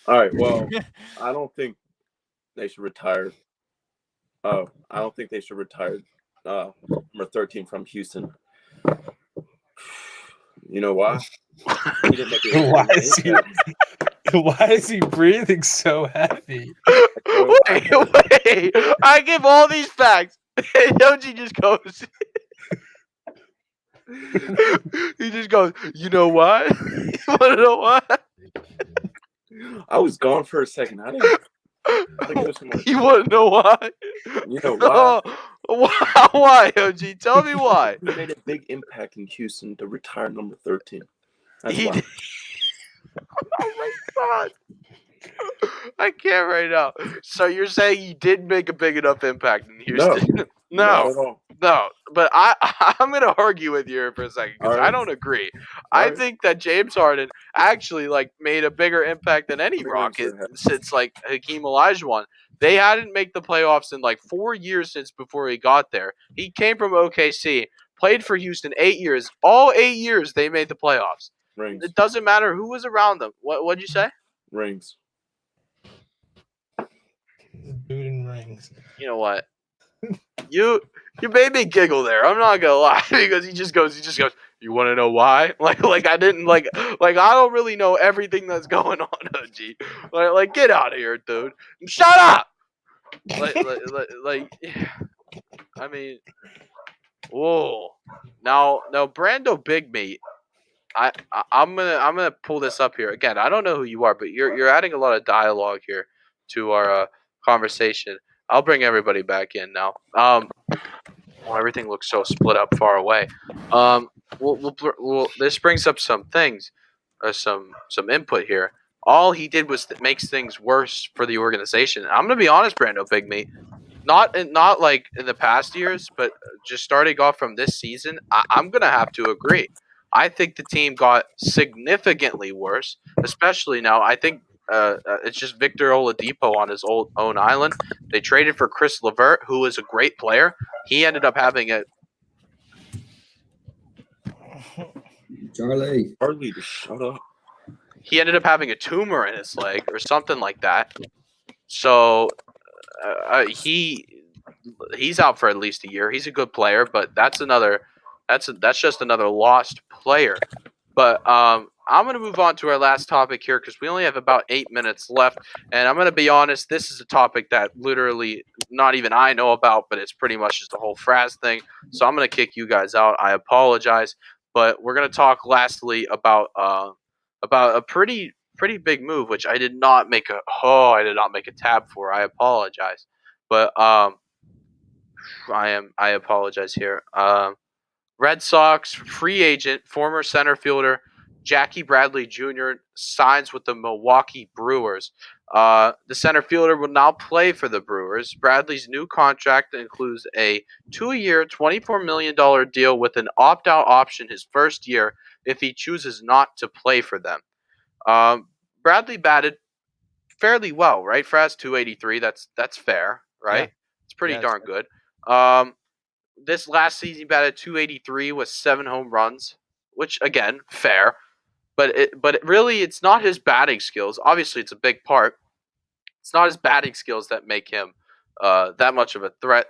All right. Well, I don't think they should retire. I don't think they should retire number 13 from Houston. You know why? He didn't make it. Why is he? Why is he breathing so heavy? Wait. I give all these facts. And OG just goes. He just goes. You know why? You want to know why? I was gone for a second. I didn't. You want to know why? You know why? Why, OG? Tell me why. He made a big impact in Houston to retire number 13. That's He why. did. Oh my god. I can't right now. So you're saying he did make a big enough impact in No, Houston? not No, at all. no. But I'm gonna argue with you here for a second because All I right. don't agree. All I right. think that James Harden actually made a bigger impact than any Big rings Rocket to the head. since Hakeem Olajuwon. They hadn't made the playoffs in 4 years since before he got there. He came from OKC, played for Houston 8 years. All 8 years they made the playoffs. Rings. It doesn't matter who was around them. What'd you say? Rings. Dude in rings. You know what? You made me giggle there. I'm not gonna lie because he just goes. You want to know why? I didn't I don't really know everything that's going on. OG, get out of here, dude. Shut up. I mean, whoa. Now Brando Big Meat. I'm gonna pull this up here again. I don't know who you are, but you're adding a lot of dialogue here to our conversation. I'll bring everybody back in now. Well, everything looks so split up far away. This brings up some things, some input here. All he did was makes things worse for the organization. I'm gonna be honest, Brando Big Meat. Not like in the past years, but just starting off from this season, I'm gonna have to agree. I think the team got significantly worse, especially now. I think it's just Victor Oladipo on his own island. They traded for Chris LeVert, who was a great player. He ended up having Charlie. Charlie, just shut up. a tumor in his leg or something like that. So he's out for at least a year. He's a good player, but that's just another lost player. But I'm gonna move on to our last topic here because we only have about 8 minutes left, and I'm gonna be honest. This is a topic that literally not even I know about, but it's pretty much just the whole Fraz thing. So I'm gonna kick you guys out. I apologize, but we're gonna talk lastly about a pretty big move, which I did not make a tab for. I apologize, but I apologize here. Red Sox free agent, former center fielder Jackie Bradley Jr. signs with the Milwaukee Brewers. The center fielder will now play for the Brewers. Bradley's new contract includes a 2-year, $24 million deal with an opt-out option his first year if he chooses not to play for them. Bradley batted fairly well, right? Fraz 283. That's fair, Yeah. right? It's pretty Yeah, it's darn good. This last season he batted 283 with 7 home runs, which again fair, but really it's not his batting skills. Obviously, it's a big part. It's not his batting skills that make him that much of a threat.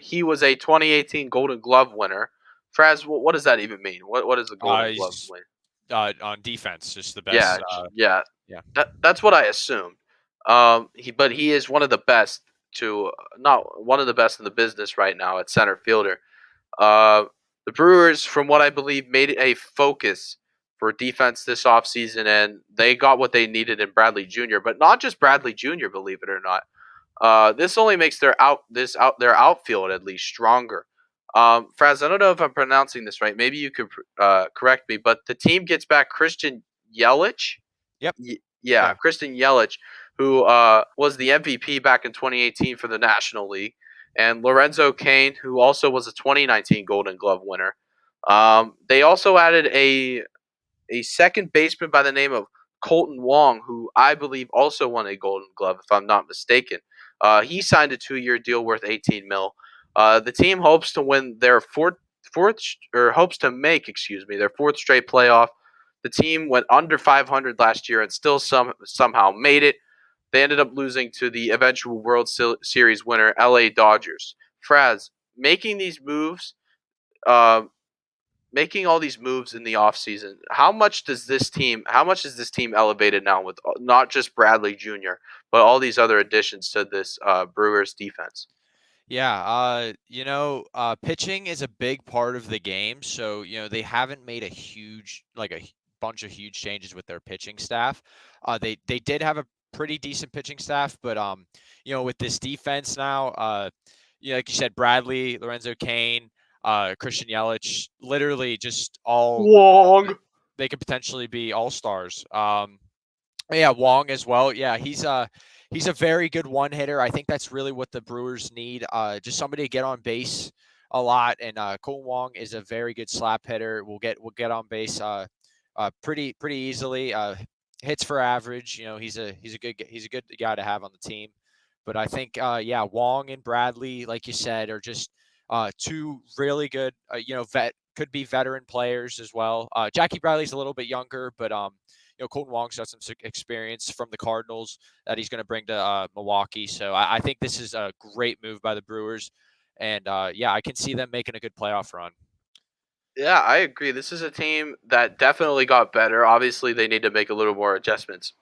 He was a 2018 Golden Glove winner. Fraz, what does that even mean? What is the Golden Glove he's win? on defense, just the Yeah, best. yeah. Yeah. That's what I assumed. He is one of the best to not one of the best in the business right now at center fielder. Uh, the Brewers, from what I believe, made it a focus for defense this offseason, and they got what they needed in Bradley Jr. But not just Bradley Jr., believe it or not. This only makes their outfield at least stronger. Fraz, I don't know if I'm pronouncing this right. Maybe you could correct me, but the team gets back Christian Yelich. Yep. Yeah, Yeah. Christian Yelich, who was the MVP back in 2018 for the National League, and Lorenzo Cain, who also was a 2019 Golden Glove winner. They also added a second baseman by the name of Colton Wong, who I believe also won a Golden Glove, if I'm not mistaken. He signed a 2-year deal worth 18 mil. The team hopes to win their hopes to make, their fourth straight playoff. The team went under 500 last year and still somehow made it. They ended up losing to the eventual World Series winner, LA Dodgers. Fraz, making these moves, uh, making all these moves in the offseason, how much is this team elevated now with not just Bradley Jr., but all these other additions to this Brewers defense? Yeah, pitching is a big part of the game. So, they haven't made a bunch of huge changes with their pitching staff. They did have a pretty decent pitching staff, but with this defense now, like you said, Bradley, Lorenzo Kane, Christian Yelich, literally just all Wong. they could potentially be all stars. Yeah, Wong as well. Yeah, he's a very good one hitter. I think that's really what the Brewers need. Just somebody to get on base a lot. And Cole Wong is a very good slap hitter. We'll get on base pretty easily. Hits for average. He's a good guy to have on the team. But I think yeah, Wong and Bradley, like you said, are just two really good. Could be veteran players as well. Jackie Bradley's a little bit younger, but Colton Wong's got some experience from the Cardinals that he's going to bring to Milwaukee. So I think this is a great move by the Brewers. And yeah, I can see them making a good playoff run. Yeah, I agree. This is a team that definitely got better. Obviously, they need to make a little more adjustments.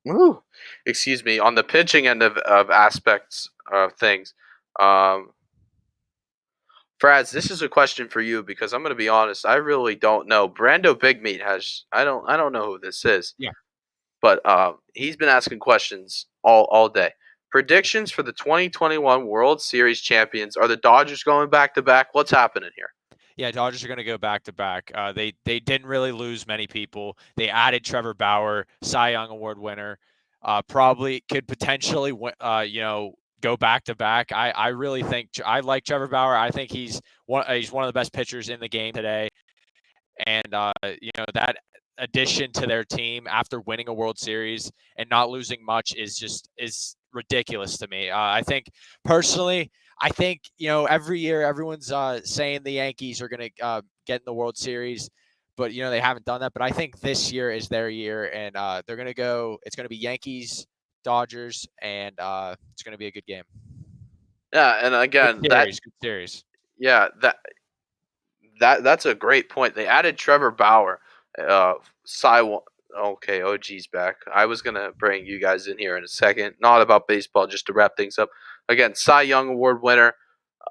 Woo. Excuse me. On the pitching end of aspects of things, um, Fraz, this is a question for you because I'm going to be honest. I really don't know. Brando Big Meat has. I don't know who this is. Yeah. But he's been asking questions all day. Predictions for the 2021 World Series champions. Are the Dodgers going back to back? What's happening here? Yeah, Dodgers are going to go back to back. They didn't really lose many people. They added Trevor Bauer, Cy Young Award winner. Probably could potentially go back to back. I really think I like Trevor Bauer. I think he's one of the best pitchers in the game today. And that addition to their team after winning a World Series and not losing much is ridiculous to me. I think personally, every year everyone's saying the Yankees are going to get in the World Series, but they haven't done that. But I think this year is their year, and they're going to go. It's going to be Yankees, Dodgers, and it's going to be a good game. Yeah, and again, Good series. Yeah, that's a great point. They added Trevor Bauer. Cy, okay, OG's back. I was gonna bring you guys in here in a second. Not about baseball, just to wrap things up. Again, Cy Young Award winner.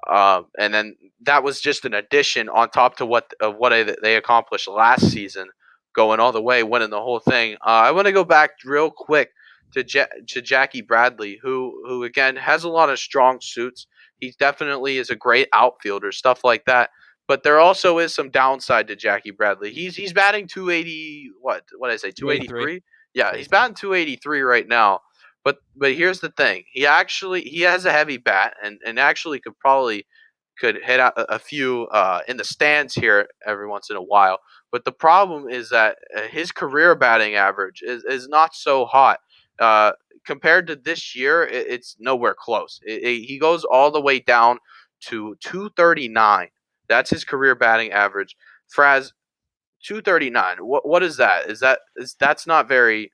And then that was just an addition on top to what they accomplished last season, going all the way, winning the whole thing. I want to go back real quick to Jackie Bradley, who again has a lot of strong suits. He definitely is a great outfielder, stuff like that. But there also is some downside to Jackie Bradley. He's batting 280. What did I say? 283. Yeah, he's batting 283 right now. But here's the thing. He has a heavy bat and actually could hit out a few in the stands here every once in a while. But the problem is that his career batting average is not so hot. Uh, Compared to this year, it's nowhere close. He goes all the way down to 239. That's his career batting average. Fraz, 239. What is that? That's not very.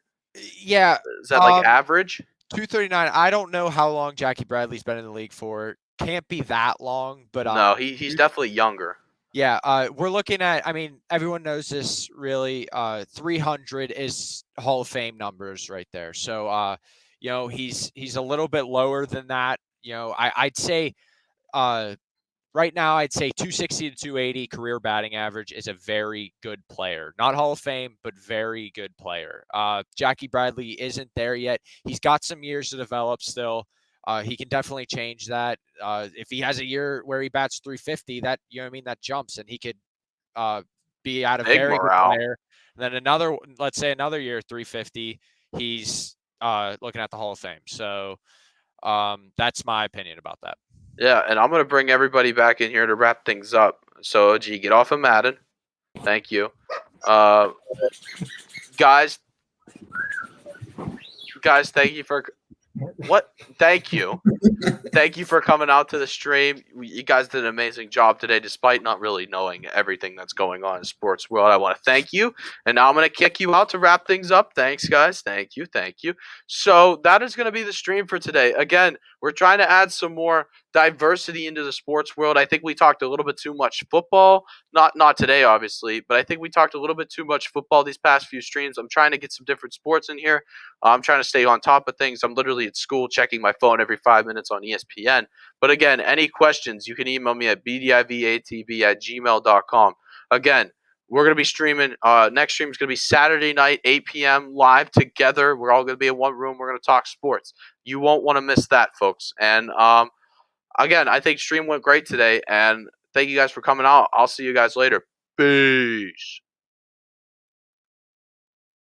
Yeah. Is that like average? 239. I don't know how long Jackie Bradley's been in the league for. Can't be that long, but No, he's definitely younger. Yeah, we're looking at. I mean, everyone knows this. Really, 300 is Hall of Fame numbers right there. So, he's a little bit lower than that. I'd say, right now, I'd say 260 to 280 career batting average is a very good player. Not Hall of Fame, but very good player. Jackie Bradley isn't there yet. He's got some years to develop still. He can definitely change that. If he has a year where he bats 350, that jumps, and he could be at a Big very good morale. player. And then let's say another year 350, he's looking at the Hall of Fame. So that's my opinion about that. Yeah, and I'm gonna bring everybody back in here to wrap things up. So, OG, get off of Madden. Thank you, guys. Guys, thank you for what? Thank you. Thank you for coming out to the stream. You guys did an amazing job today, despite not really knowing everything that's going on in the sports world. I want to thank you. And now I'm going to kick you out to wrap things up. Thanks, guys. Thank you. Thank you. So that is going to be the stream for today. Again, we're trying to add some more diversity into the sports world. I think we talked a little bit too much football. Not today, obviously, but I think we talked a little bit too much football these past few streams. I'm trying to get some different sports in here. I'm trying to stay on top of things. I'm literally at school checking my phone every 5 minutes on ESPN. But again, any questions, you can email me at bdivatb@gmail.com. Again, we're going to be streaming. Next stream is going to be Saturday night, 8 p.m. live together. We're all going to be in one room. We're going to talk sports. You won't want to miss that, folks. And again, I think stream went great today, and thank you guys for coming out. I'll see you guys later. Peace.